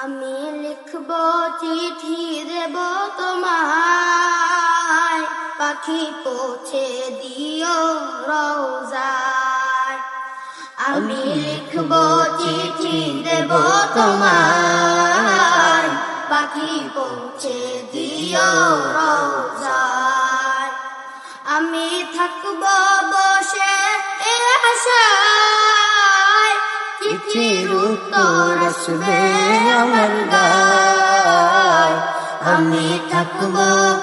আমি লিখব চিঠি দেব তোমায়, পাখি পৌঁছে দিও রওজায়। আমি লিখব চিঠি দেব তোমায়, পাখি পৌঁছে দিও রওজায়। আমি থাকব বসে এ আশায়, চিঠির উত্তর আসবে আমার গায়। আমি থাকব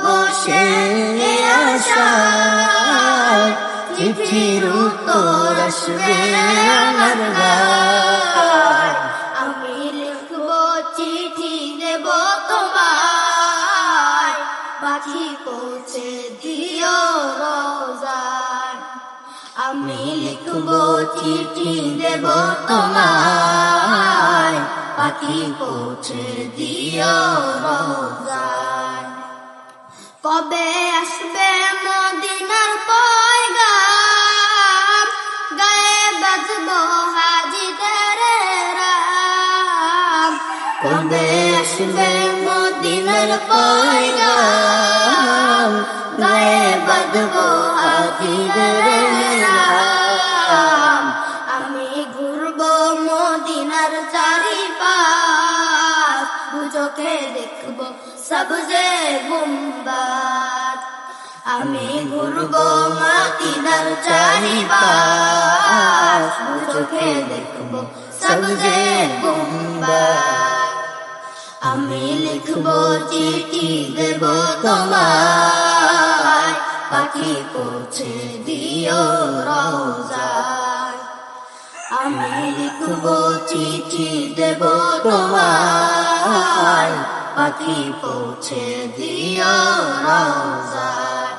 বসে এ আশায়, চিঠির উত্তর আসবে আমার গায়। আমি লিখব চিঠি দেব তোমায়, পাখি পৌঁছে দিও রওজায়। আমি লিখব চিঠি দেব তোমায়, পাখি পৌঁছে দিও রওজায়। কবে আসবে মদিনার পয়গাম, গায়ে বাজবো হাজিদের রাম। কবে আসবে মদিনার পয়গাম, গায়ে বাজবো হাজিদের রাম। আমি ঘুরবো মদিনার চারিপাশ, দুচোখে দেখবো সবজে গুম্বাদ। আমি ঘুরবো মদিনার চারিপাশ, দুচোখে দেখবো সবজে গুম্বাদ। আমি লিখবো চিঠি দেব তোমায়, পাখি পৌঁছে দিও রওজায়। আমি লিখবো চিঠি দেব তোমায়, পাখি পৌঁছে দিও রওজায়।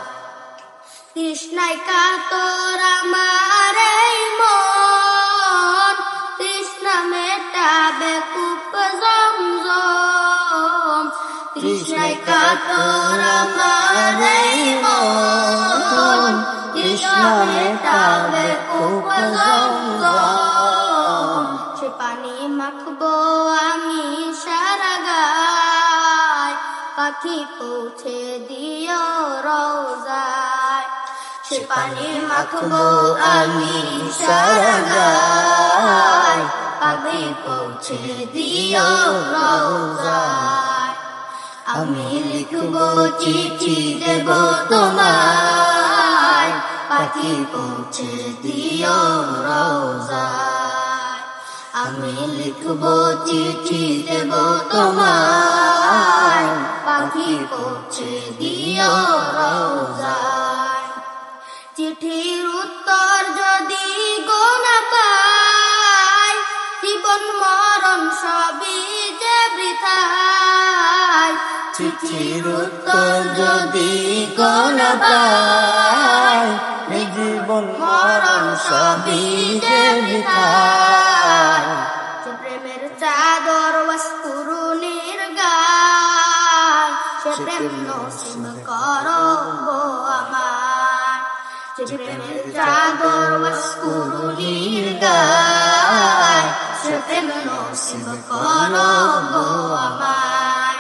তৃষ্ণায় কাতর আমার এই মন, তৃষ্ণা মেটাবে কূপ জমজম। তৃষ্ণায় কাতর আমার এই মন, তৃষ্ণা মেটাবে কূপ জমজম। সে পানি মাখবো আমি সারা গায়, পাখি পৌঁছে দিও রওজায়। সে পানি মাখবো আমি সারা গায়, পাখি পৌঁছে দিও রওজায়। আমি লিখবো চিঠি দেব তোমায়, পাখি পৌঁছে দিও রওজায়। আমি লিখবো চিঠি দেব তোমায়, পাখি পৌঁছে দিও রওজায়। চিঠির উত্তর যদি গো না পাই, জীবন মরণ সবই যে বৃথায়। চিঠির উত্তর যদি গো না পাই, জীবন মরণ সবই যে বৃথায়। সে প্রেমের চাদর ওয়াসকুরুনির গায়, সে প্রেম নসিব করো গো আমার। সে প্রেমের চাদর ওয়াসকুরুনির গায়, সে প্রেম নসিব করো গো আমার।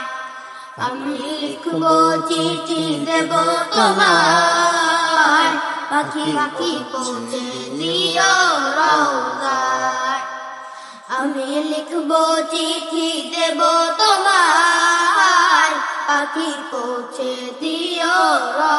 আমি লিখবো চিঠি দেব তোমায়, পাখি পাখি পৌঁছে দিও রওজায়। আমি লিখবো চিঠি দেব তোমায়, পাখি পৌঁছে দিও রওজায়।